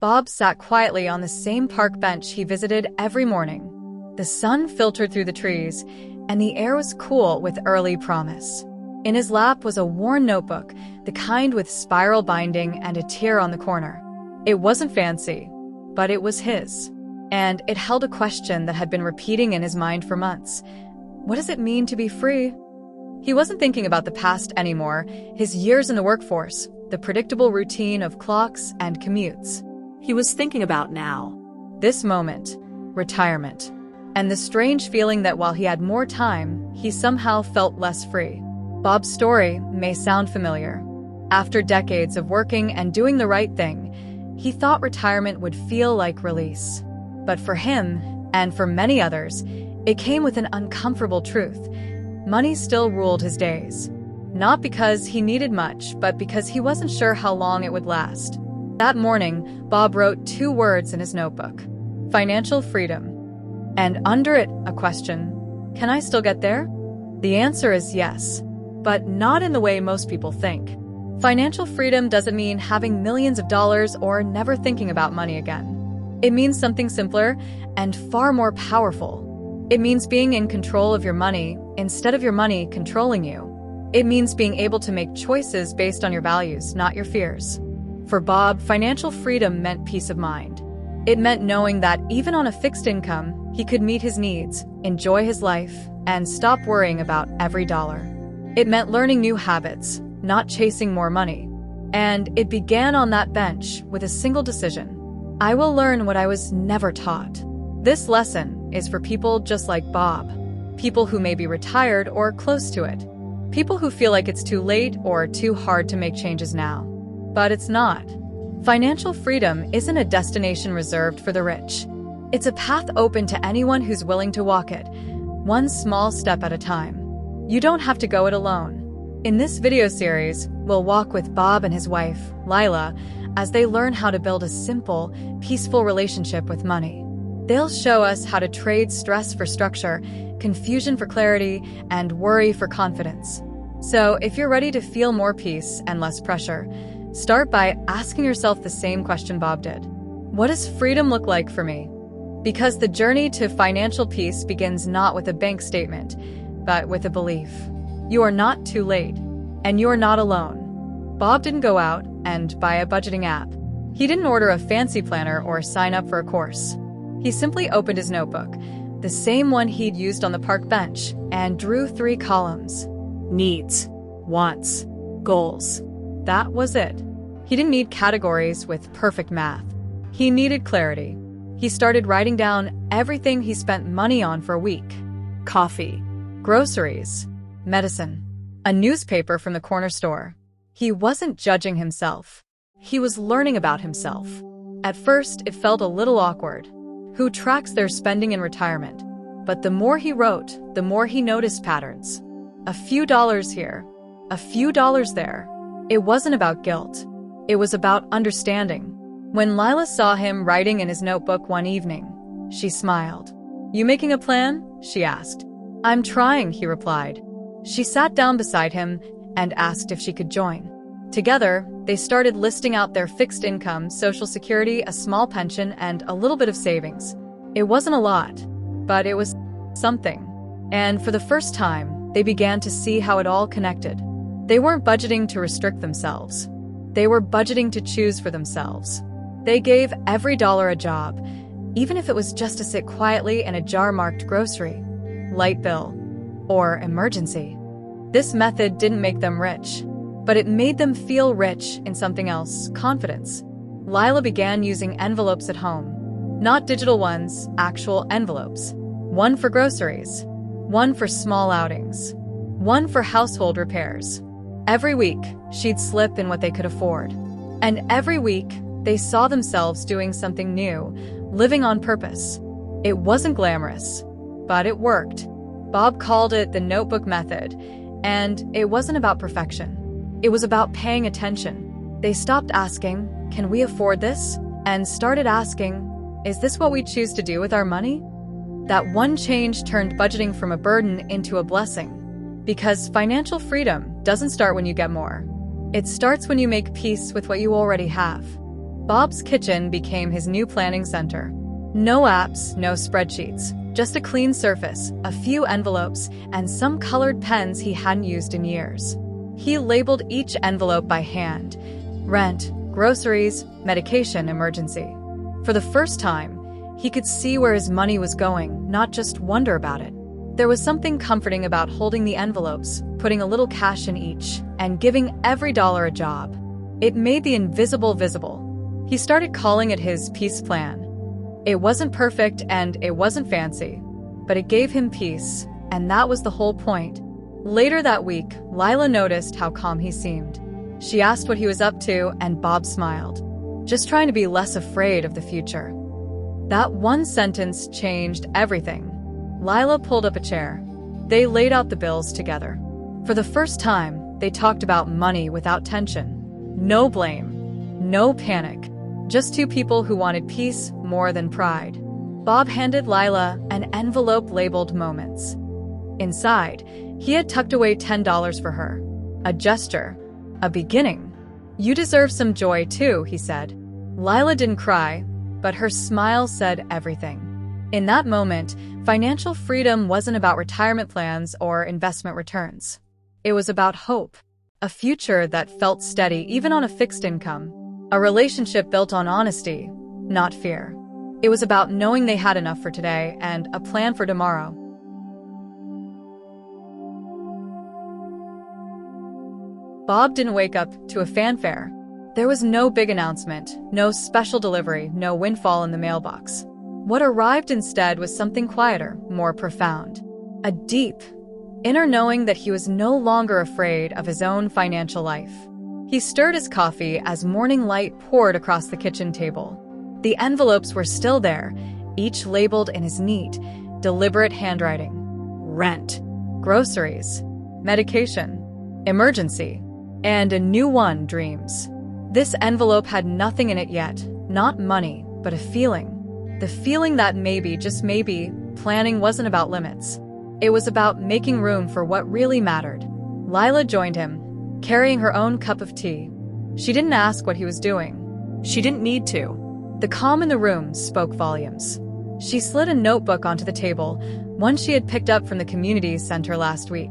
Bob sat quietly on the same park bench he visited every morning. The sun filtered through the trees, and the air was cool with early promise. In his lap was a worn notebook, the kind with spiral binding and a tear on the corner. It wasn't fancy, but it was his. And it held a question that had been repeating in his mind for months. What does it mean to be free? He wasn't thinking about the past anymore, his years in the workforce, the predictable routine of clocks and commutes. He was thinking about now. This moment, retirement, and the strange feeling that while he had more time, he somehow felt less free. Bob's story may sound familiar. After decades of working and doing the right thing, he thought retirement would feel like release. But for him, and for many others, it came with an uncomfortable truth. Money still ruled his days. Not because he needed much, but because he wasn't sure how long it would last. That morning, Bob wrote 2 words in his notebook: financial freedom. And under it, a question: can I still get there? The answer is yes, but not in the way most people think. Financial freedom doesn't mean having millions of dollars or never thinking about money again. It means something simpler and far more powerful. It means being in control of your money instead of your money controlling you. It means being able to make choices based on your values, not your fears. For Bob, financial freedom meant peace of mind. It meant knowing that even on a fixed income, he could meet his needs, enjoy his life, and stop worrying about every dollar. It meant learning new habits, not chasing more money. And it began on that bench with a single decision: I will learn what I was never taught. This lesson is for people just like Bob, people who may be retired or close to it, people who feel like it's too late or too hard to make changes now. But it's not. Financial freedom isn't a destination reserved for the rich. It's a path open to anyone who's willing to walk it, one small step at a time. You don't have to go it alone. In this video series, we'll walk with Bob and his wife, Lila, as they learn how to build a simple, peaceful relationship with money. They'll show us how to trade stress for structure, confusion for clarity, and worry for confidence. So if you're ready to feel more peace and less pressure, start by asking yourself the same question Bob did. What does freedom look like for me? Because the journey to financial peace begins not with a bank statement, but with a belief. You are not too late, and you are not alone. Bob didn't go out and buy a budgeting app. He didn't order a fancy planner or sign up for a course. He simply opened his notebook, the same one he'd used on the park bench, and drew 3 columns. Needs, wants, goals. That was it. He didn't need categories with perfect math. He needed clarity. He started writing down everything he spent money on for a week: coffee, groceries, medicine, a newspaper from the corner store. He wasn't judging himself. He was learning about himself. At first, it felt a little awkward. Who tracks their spending in retirement? But the more he wrote, the more he noticed patterns. A few dollars here, a few dollars there. It wasn't about guilt. It was about understanding. When Lila saw him writing in his notebook one evening, she smiled. "You making a plan?" she asked. "I'm trying," he replied. She sat down beside him and asked if she could join. Together, they started listing out their fixed income, Social Security, a small pension, and a little bit of savings. It wasn't a lot, but it was something. And for the first time, they began to see how it all connected. They weren't budgeting to restrict themselves. They were budgeting to choose for themselves. They gave every dollar a job, even if it was just to sit quietly in a jar marked grocery, light bill, or emergency. This method didn't make them rich, but it made them feel rich in something else: confidence. Lila began using envelopes at home. Not digital ones, actual envelopes. One for groceries, one for small outings, one for household repairs. Every week, she'd slip in what they could afford. And every week, they saw themselves doing something new, living on purpose. It wasn't glamorous, but it worked. Bob called it the notebook method, and it wasn't about perfection. It was about paying attention. They stopped asking, "Can we afford this?" and started asking, "Is this what we choose to do with our money?" That one change turned budgeting from a burden into a blessing. Because financial freedom doesn't start when you get more. It starts when you make peace with what you already have. Bob's kitchen became his new planning center. No apps, no spreadsheets, just a clean surface, a few envelopes, and some colored pens he hadn't used in years. He labeled each envelope by hand: rent, groceries, medication, emergency. For the first time, he could see where his money was going, not just wonder about it. There was something comforting about holding the envelopes, putting a little cash in each, and giving every dollar a job. It made the invisible visible. He started calling it his peace plan. It wasn't perfect and it wasn't fancy, but it gave him peace, and that was the whole point. Later that week, Lila noticed how calm he seemed. She asked what he was up to, and Bob smiled. Just trying to be less afraid of the future. That one sentence changed everything. Lila pulled up a chair. They laid out the bills together. For the first time, they talked about money without tension. No blame. No panic. Just two people who wanted peace more than pride. Bob handed Lila an envelope labeled Moments. Inside, he had tucked away $10 for her. A gesture. A beginning. "You deserve some joy too," he said. Lila didn't cry, but her smile said everything. In that moment, financial freedom wasn't about retirement plans or investment returns. It was about hope. A future that felt steady even on a fixed income. A relationship built on honesty, not fear. It was about knowing they had enough for today and a plan for tomorrow. Bob didn't wake up to a fanfare. There was no big announcement, no special delivery, no windfall in the mailbox. What arrived instead was something quieter, more profound. A deep, inner knowing that he was no longer afraid of his own financial life. He stirred his coffee as morning light poured across the kitchen table. The envelopes were still there, each labeled in his neat, deliberate handwriting. Rent, groceries, medication, emergency, and a new one, dreams. This envelope had nothing in it yet, not money, but a feeling. The feeling that maybe, just maybe, planning wasn't about limits. It was about making room for what really mattered. Lila joined him, carrying her own cup of tea. She didn't ask what he was doing. She didn't need to. The calm in the room spoke volumes. She slid a notebook onto the table, one she had picked up from the community center last week.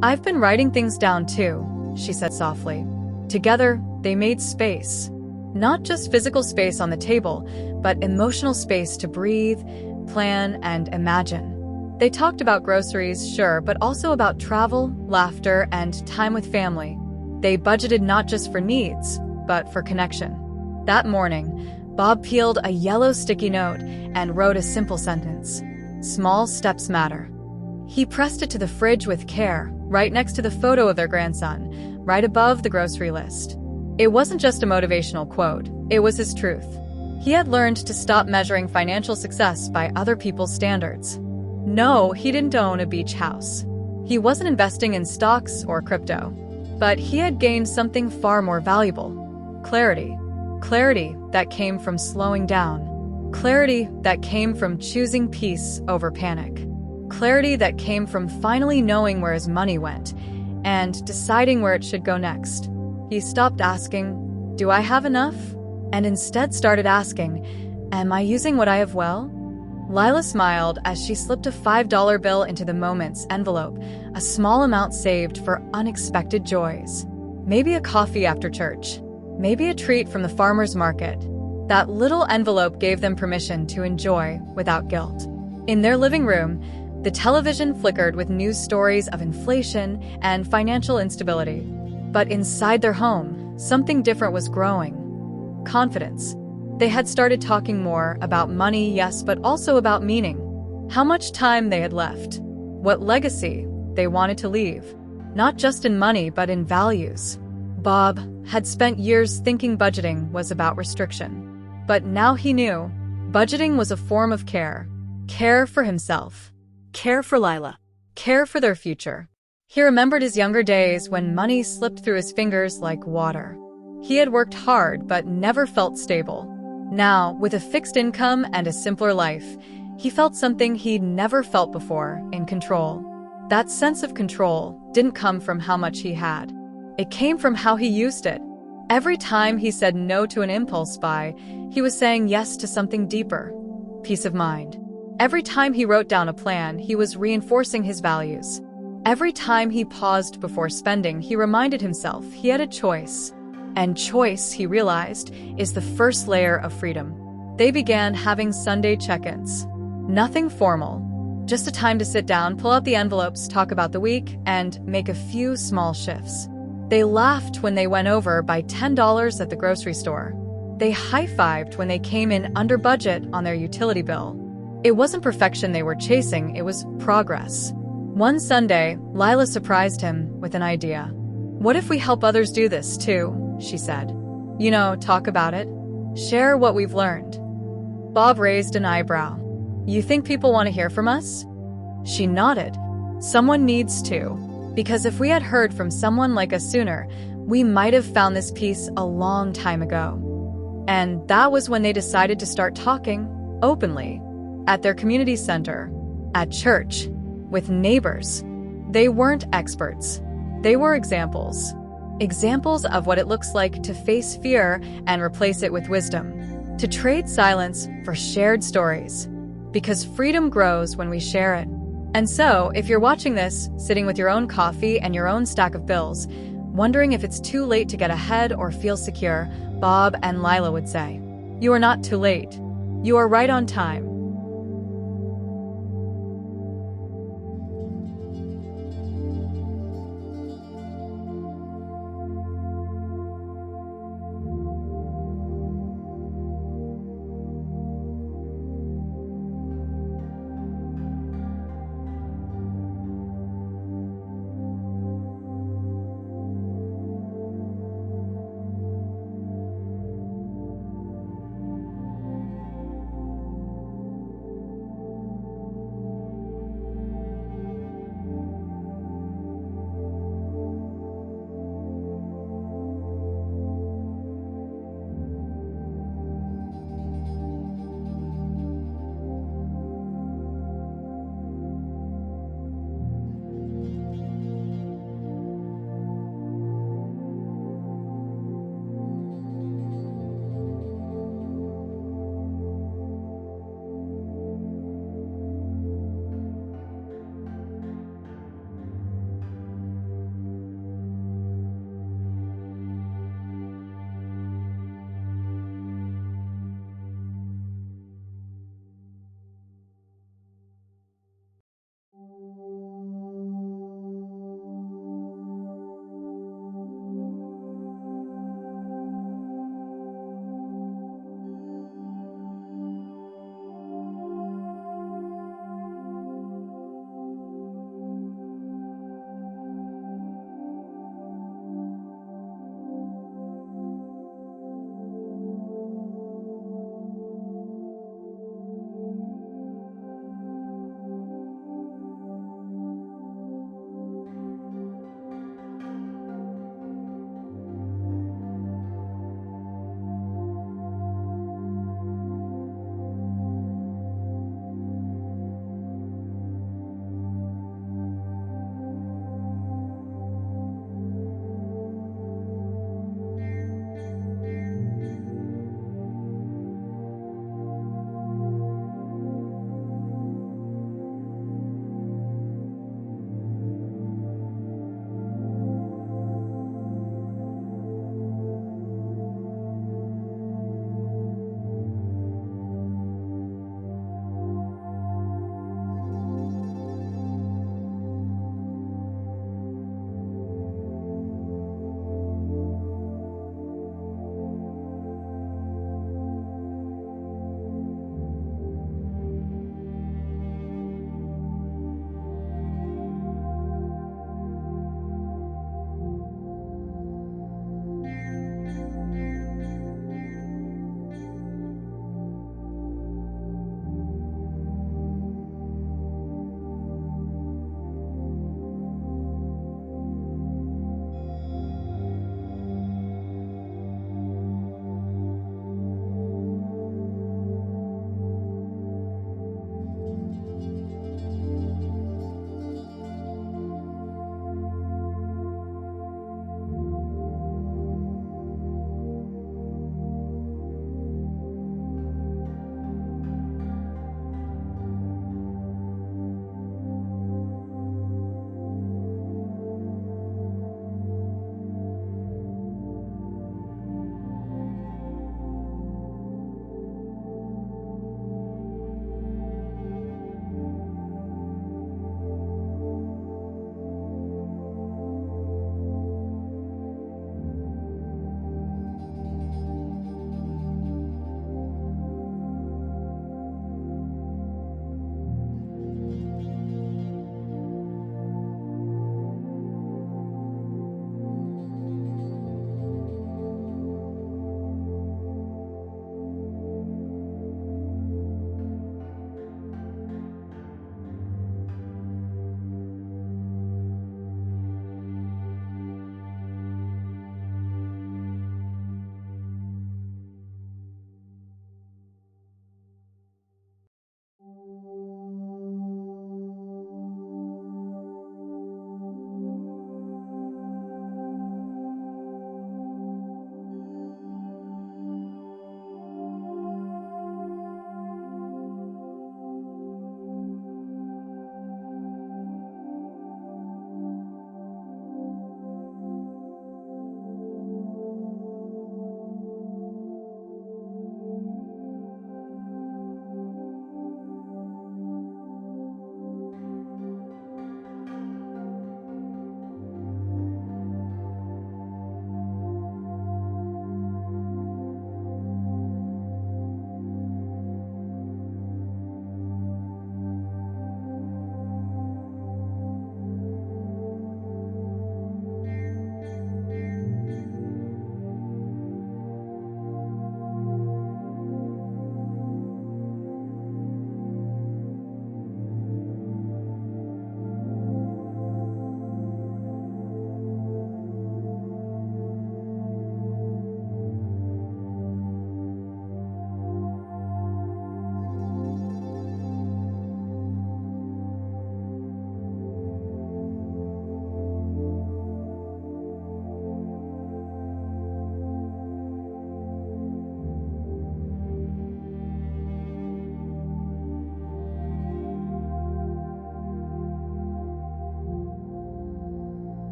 "I've been writing things down too," she said softly. Together, they made space. Not just physical space on the table, but emotional space to breathe, plan, and imagine. They talked about groceries, sure, but also about travel, laughter, and time with family. They budgeted not just for needs, but for connection. That morning, Bob peeled a yellow sticky note and wrote a simple sentence. "Small steps matter." He pressed it to the fridge with care, right next to the photo of their grandson, right above the grocery list. It wasn't just a motivational quote, it was his truth. He had learned to stop measuring financial success by other people's standards. No, he didn't own a beach house. He wasn't investing in stocks or crypto. But he had gained something far more valuable. Clarity. Clarity that came from slowing down. Clarity that came from choosing peace over panic. Clarity that came from finally knowing where his money went and deciding where it should go next. He stopped asking, "Do I have enough?" and instead started asking, "Am I using what I have well?" Lila smiled as she slipped a $5 bill into the Moments envelope, a small amount saved for unexpected joys. Maybe a coffee after church. Maybe a treat from the farmer's market. That little envelope gave them permission to enjoy without guilt. In their living room, the television flickered with news stories of inflation and financial instability. But inside their home, something different was growing. Confidence. They had started talking more about money, yes, but also about meaning. How much time they had left. What legacy they wanted to leave. Not just in money, but in values. Bob had spent years thinking budgeting was about restriction. But now he knew budgeting was a form of care. Care for himself. Care for Lila. Care for their future. He remembered his younger days when money slipped through his fingers like water. He had worked hard but never felt stable. Now, with a fixed income and a simpler life, he felt something he'd never felt before, in control. That sense of control didn't come from how much he had. It came from how he used it. Every time he said no to an impulse buy, he was saying yes to something deeper: peace of mind. Every time he wrote down a plan, he was reinforcing his values. Every time he paused before spending, he reminded himself he had a choice. And choice, he realized, is the first layer of freedom. They began having Sunday check-ins. Nothing formal, just a time to sit down, pull out the envelopes, talk about the week, and make a few small shifts. They laughed when they went over by $10 at the grocery store. They high-fived when they came in under budget on their utility bill. It wasn't perfection they were chasing, it was progress. One Sunday, Lila surprised him with an idea. "What if we help others do this too?" she said. "You know, talk about it. Share what we've learned." Bob raised an eyebrow. "You think people want to hear from us?" She nodded. "Someone needs to. Because if we had heard from someone like us sooner, we might have found this peace a long time ago." And that was when they decided to start talking openly. At their community center, at church, with neighbors. They weren't experts. They were examples. Examples of what it looks like to face fear and replace it with wisdom. To trade silence for shared stories. Because freedom grows when we share it. And so, if you're watching this, sitting with your own coffee and your own stack of bills, wondering if it's too late to get ahead or feel secure, Bob and Lila would say, "You are not too late. You are right on time."